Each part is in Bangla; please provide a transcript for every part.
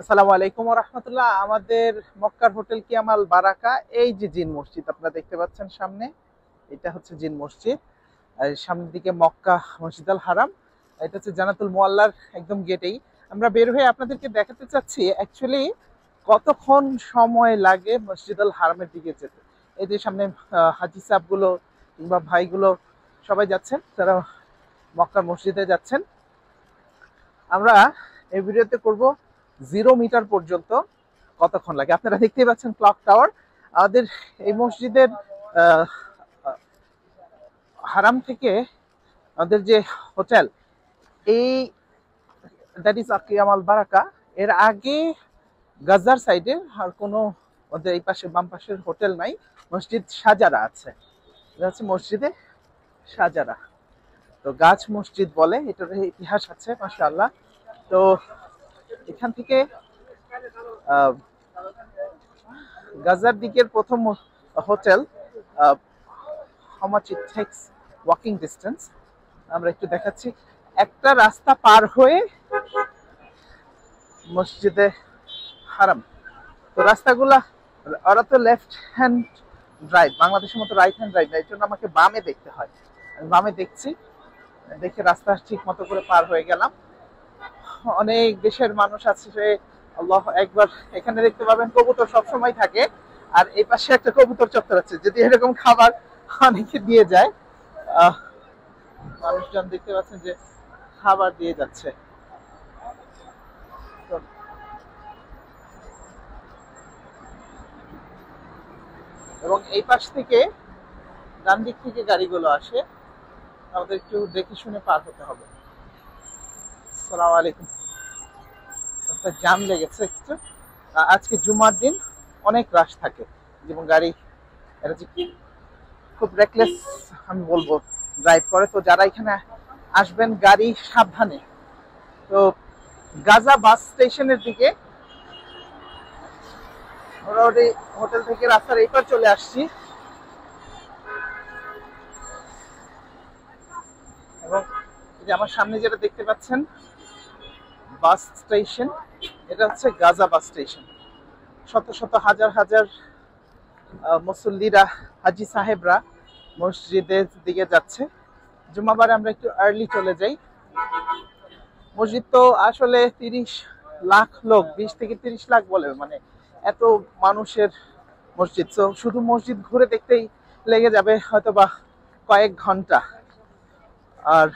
আসসালামু আলাইকুম ওয়া রাহমাতুল্লাহ। আমাদের মক্কার হোটেল কিয়ামাল বারাকা, এই যে জিন মসজিদ আপনারা দেখতে পাচ্ছেন সামনে, এটা হচ্ছে জিন মসজিদ। আর সামনের দিকে মক্কা মসজিদ আল হারাম, এটা হচ্ছে জান্নাতুল মুআল্লার একদম গেটেই। আমরা বের হয়ে আপনাদেরকে দেখাতে চাচ্ছি অ্যাকচুয়ালি কতক্ষণ সময় লাগে মসজিদ আল হারামের দিকে যেতে। এই যে সামনে হাজি সাহেবগুলো কিংবা ভাইগুলো সবাই যাচ্ছেন, তারা মক্কার মসজিদে যাচ্ছেন। আমরা এই ভিডিওতে করব 0 মিটার পর্যন্ত কতক্ষণ লাগে। আপনারা দেখতেই পাচ্ছেন ক্লক টাওয়ার। আমাদের এই মসজিদের আহ, হারাম থেকে আমাদের যে হোটেল, এই দ্যাট ইজ আকিয়ামাল বারাকা, এর আগে গাজার সাইডে আর কোনো ওদের এই পাশে বাম পাশের হোটেল নাই। মসজিদ সাজারা আছে, এটা হচ্ছে মসজিদে সাজারা। তো গাছ মসজিদ বলে, এটার ইতিহাস আছে মাশাআল্লাহ। তো এখান থেকে আহ, গাজার দিকের প্রথম hotel, how much it tax walking distance আমরা একটু দেখাচ্ছি। একটা রাস্তা পার হয়ে মসজিদে হারাম। তো রাস্তাগুলা, ওরা তো লেফট হ্যান্ড ড্রাইভ, বাংলাদেশের মতো রাইট হ্যান্ড ড্রাইভ না, এই জন্য আমাকে বামে দেখতে হয়। আমি বামে দেখছি, দেখে রাস্তা ঠিক মতো করে পার হয়ে গেলাম। অনেক দেশের মানুষ আছে, সে আল্লাহ একবার। এখানে দেখতে পাবেন কবুতর সবসময় থাকে, আর এই পাশে একটা কবুতর চত্বর আছে, যদি এরকম খাবার অনেকে দিয়ে যায়। আহ, মানুষজন দেখতে পাচ্ছেন যে খাবার দিয়ে যাচ্ছে। তো এবং এই পাশ থেকে, ডান দিক থেকে গাড়িগুলো আসে, আমাদের একটু দেখে শুনে পার হতে হবে। আসসালামু আলাইকুম। রাস্তায় জ্যাম লেগেছে একটু। আজকে জুমার দিন, অনেক রাশ থাকে যেমন গাড়ি। এটা যে কি খুব রেকলেস আমি বলবো ড্রাইভ করে। তো যারা এখানে আসবেন গাড়ি সাবধানে। তো গাজা বাস স্টেশনের দিকে মোটামুটি হোটেল থেকে রাস্তার এই পার চলে আসছি, এবং এই যে আমার সামনে যেটা দেখতে পাচ্ছেন বাস স্টেশন, এটা হচ্ছে গাজা বাস স্টেশন। শত শত হাজার হাজার মুসল্লিরা, হাজি সাহেবরা মসজিদের দিকে যাচ্ছে। জুমাবারে আমরা একটু আর্লি চলে যাই। মসজিদ তো আসলে 30 লাখ লোক, 20 থেকে 30 লাখ বলে, মানে এত মানুষের মসজিদ। তো শুধু মসজিদ ঘুরে দেখতেই লেগে যাবে হয়তো বা কয়েক ঘন্টা। আর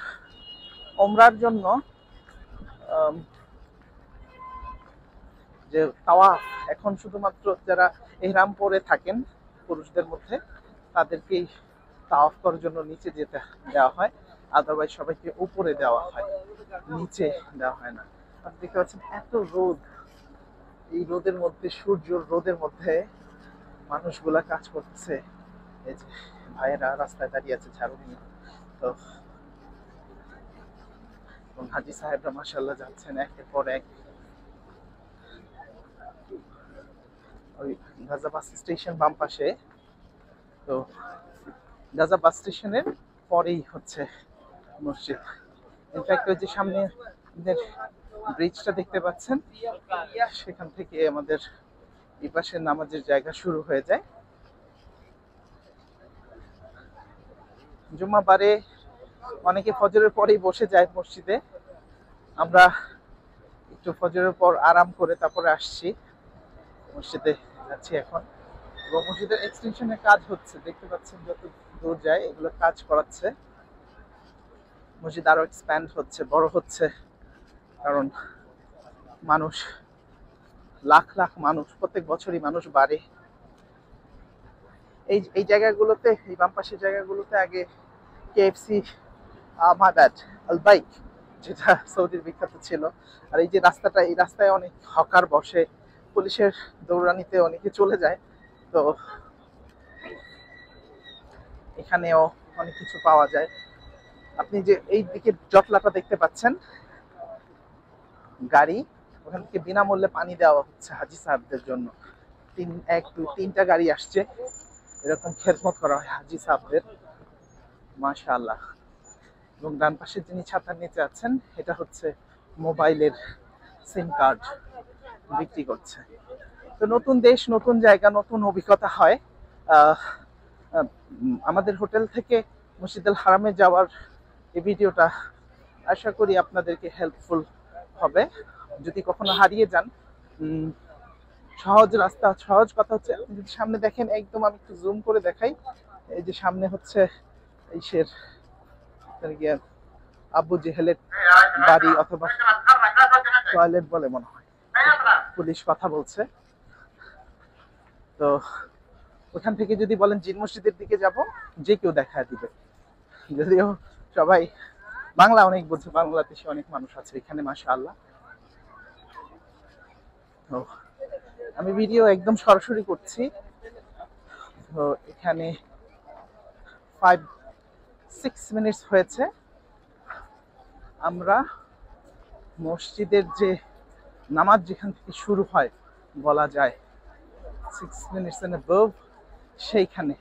ওমরার জন্য আম, যে তাওয়াফ, এখন শুধুমাত্র যারা ইহরাম পরে থাকেন পুরুষদের মধ্যে, তাদেরকেই তাওয়াফ করার জন্য নিচে যেতে দেওয়া হয়। আদারওয়াইজ সবাইকে উপরে দেওয়া হয়, নিচে দেওয়া হয় না। আপনি দেখতে পাচ্ছেন এত রোদ, এই রোদের মধ্যে, সূর্যের রোদের মধ্যে মানুষগুলা কাজ করতেছে। এই যে ভাইয়েরা রাস্তায় দাঁড়িয়ে আছে ঝাড়ু নিয়ে। তো এবং হাজি সাহেবরা মাশাআল্লাহ যাচ্ছেন একের পর এক। ওই গাজা বাস স্টেশন বাম পাশে। তো গাজা বাস স্টেশনের পরেই হচ্ছে মসজিদ। ইনফ্যাক্ট ওই যে সামনে আমাদের ব্রিজটা দেখতে পাচ্ছেন, সেখান থেকে আমাদের এই পাশে নামাজের জায়গা শুরু হয়ে যায়। জুম্মাবারে অনেকে ফজরের পরেই বসে যায় মসজিদে। আমরা একটু ফজরের পর আরাম করে তারপরে আসছি, মসজিদে যাচ্ছি এখন। এবং মসজিদের এক্সটেনশনের কাজ হচ্ছে, দেখতে পাচ্ছেন যত দূর যায় এগুলো কাজ করাচ্ছে। মসজিদ আরো এক্সপ্যান্ড হচ্ছে, বড় হচ্ছে, কারণ মানুষ, লাখ লাখ মানুষ, প্রত্যেক বছরই মানুষ বাড়ে। এই এই জায়গাগুলোতে, এই বাম পাশের জায়গাগুলোতে আগে KFC, my bad, Al bike, যেটা সৌদির বিখ্যাত ছিল। আর এই যে রাস্তাটা, এই রাস্তায় অনেক হকার বসে, পুলিশের দৌড়ানিতে অনেকে চলে যায়। তো এখানেও অনেক কিছু পাওয়া যায়। আপনি যে এই দিকে জটলাটা দেখতে পাচ্ছেন গাড়ি, ওখান থেকে বিনামূল্যে পানি দেওয়া হচ্ছে হাজি সাহেবদের জন্য। 1 2 3টা গাড়ি আসছে, এরকম খেদমত করা হয় হাজি সাহেবদের, মাশাআল্লাহ। এবং ডান পাশে যিনি ছাতার নিচে আছেন, এটা হচ্ছে মোবাইলের সিম কার্ড। বিক্রি করছে। তো নতুন দেশ, নতুন জায়গা, নতুন অভিজ্ঞতা হয়। আহ, আমাদের হোটেল থেকে মসজিদুল হারামে যাওয়ার এই ভিডিওটা আশা করি আপনাদেরকে হেল্পফুল হবে। যদি কখনো হারিয়ে যান, সহজ রাস্তা, সহজ কথা হচ্ছে আপনি যদি সামনে দেখেন, একদম আমি একটু জুম করে দেখাই, এই যে সামনে হচ্ছে ইসের আবু জেহেলের বাড়ি অথবা টয়লেট বলে মনে হয়, পুলিশ কথা বলছে। তো ওখান থেকে যদি বলেন জিন মসজিদের দিকে যাব, যে কেউ দেখা দিবে। যদিও সবাই বাংলা অনেক বুঝে, বাংলাদেশে অনেক মানুষ আছে এখানে মাশাআল্লাহ। তো আমি ভিডিও একদম সরাসরি করছি। তো এখানে 5-6 মিনিটস হয়েছে। আমরা মসজিদের যে নামাজ যেখান থেকে শুরু হয় বলা যায় 6 মিনিটস এন্ড অ্যাবভ, সেইখানে।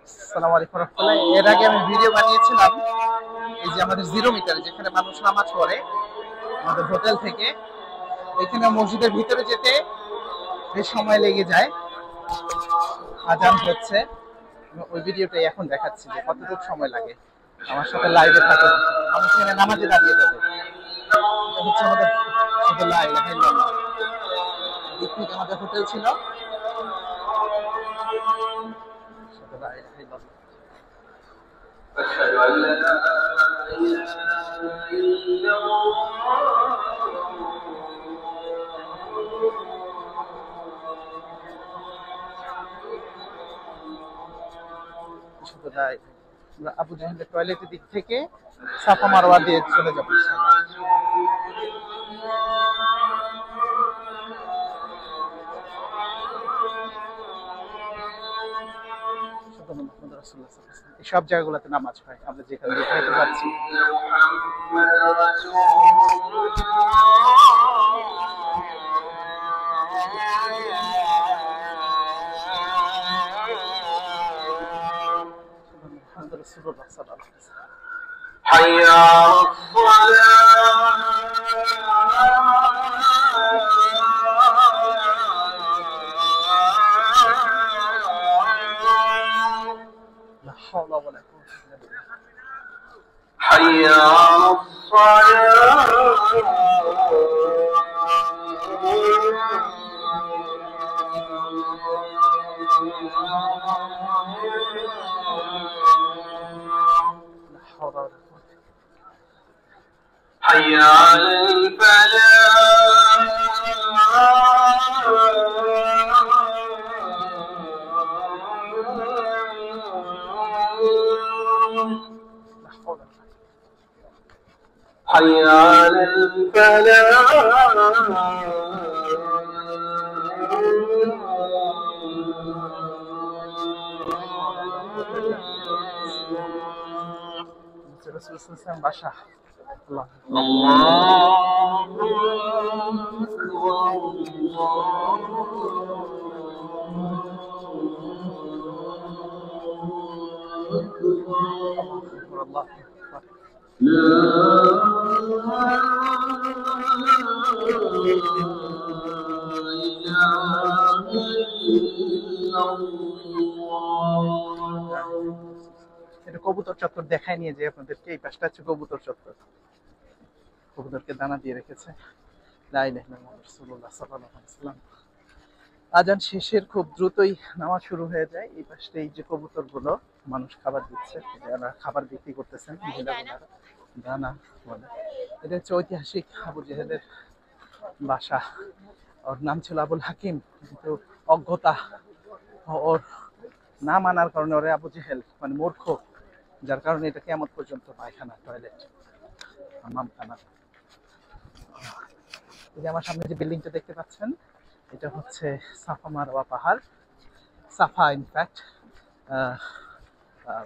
আসসালামু আলাইকুম রাহমাতুল্লাহ। এর আগে আমি ভিডিও বানিয়েছিলাম এই যে আমাদের 0 মিটার যেখানে মানুষ নামাজ পড়ে আমাদের হোটেল থেকে, এখানে মসজিদের ভিতরে যেতে বেশ সময় লেগে যায়, আজান হচ্ছে। ওই ভিডিওটাই এখন দেখাচ্ছি যে কতটুকু সময় লাগে। আমার সাথে লাইভে থাকুন, আমি সেখানে নামাজে দাঁড়িয়ে যাবে। এটা হচ্ছে আমাদের শুধু লাইভ দিক থেকে আমাদের হোটেল ছিল। أشهد أن لا إله إلا الله। আবু জাহেলের টয়লেটের দিক থেকে সাফা মারওয়া দিয়ে চলে যাবো এই সব জায়গাগুলোতে নামাজ হয়, আমরা যেখানে যেখানে যাচ্ছি। حي على الصلاة لا حول ولا قوة إلا بالله حي على الصلاة حي على الفلاح حي على الفلاح رسول الله باشا الله أكبر الله أكبر لا إله إلا الله। এটা কবুতর চত্বর দেখায় নিয়ে যে আপনাদেরকে, এই পাশটা হচ্ছে কবুতর চত্বর, কবুতরকে দানা দিয়ে রেখেছে। লা ইলাহা ইল্লাল্লাহ রাসূলুল্লাহ সাল্লাল্লাহু আলাইহি ওয়াসাল্লাম। আজান শেষের খুব দ্রুতই নামাজ শুরু হয়ে যায়। এই পাশে এই যে কবুতরগুলো মানুষ খাবার দিচ্ছে, যারা খাবার বিক্রি করতেছেন দানা বলে। এটা হচ্ছে ঐতিহাসিক আবু জেহেলের বাসা। ওর নাম ছিল আবুল হাকিম, কিন্তু অজ্ঞতা ওর না মানার কারণে ওরে আবু জেহেল মানে মূর্খ, যার কারণে এটা কিয়ামত পর্যন্ত পায়খানা, টয়লেট, হামামখানা। এই যে আমার সামনে যে বিল্ডিংটা দেখতে পাচ্ছেন, এটা হচ্ছে সাফা মারওয়া পাহাড়। সাফা ইনফ্যাক্ট,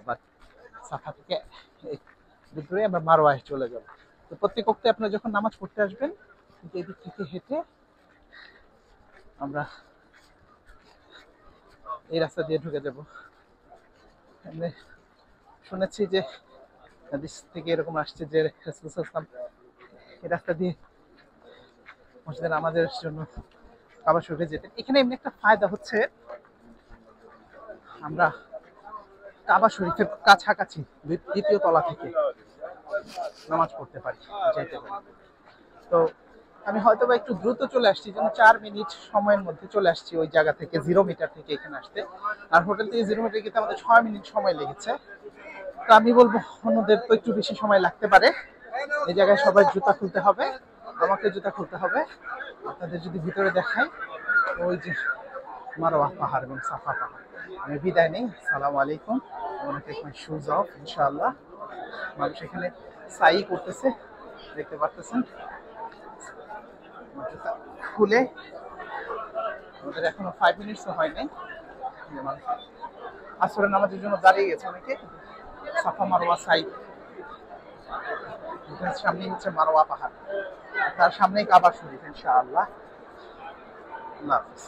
বাট সাফা থেকে দুপুরে আমরা মারওয়ায় চলে যাব। তো প্রত্যেক ওয়াক্তে আপনারা যখন নামাজ পড়তে আসবেন, এদিক থেকে হেঁটে আমরা এই রাস্তা দিয়ে ঢুকে যাব। শুনেছি যে হাদিস থেকে এরকম আসছে যে রাসূলুল্লাহ সাল্লাল্লাহু আলাইহি ওয়াসাল্লাম এই রাস্তা দিয়ে মসজিদে নামাজের জন্য কাবা শরীফে যেতেন। এখানে এমনি একটা ফায়দা হচ্ছে, আমরা কাবা শরীফের কাছাকাছি দ্বিতীয় তলা থেকে নামাজ পড়তে পারি, যেতে পারি। তো আমি হয়তো বা একটু দ্রুত চলে আসছি, যেন 4 মিনিট সময়ের মধ্যে চলে আসছি ওই জায়গা থেকে, 0 মিটার থেকে এখানে আসতে। আর হোটেল থেকে 0 মিটার যেতে আমাদের 6 মিনিট সময় লেগেছে। তো আমি বলবো অন্যদের তো একটু বেশি সময় লাগতে পারে। এই জায়গায় সবাই জুতা খুলতে হবে, আমাকে জুতা খুলতে হবে। আপনাদের যদি ভিতরে দেখাই, ওই যে মারওয়া পাহাড় এবং সাফা পাহাড়। আমি বিদায় নেই, সালাম আলাইকুম। ওনাকে শুজ অফ ইনশাআল্লাহ। মানুষ এখানে সাই করতেছে, দেখতে পারতেছেন। জুতা খুলে, আমাদের এখনো 5 মিনিটসও হয় নাই। আসরের নামাজের জন্য দাঁড়িয়ে গেছে অনেকে। সাফা মারওয়া সাই, সামনে হচ্ছে মারওয়া পাহাড়, তার সামনেই কাবা শরীফ ইনশাআল্লাহ। আল্লাহ হাফেজ।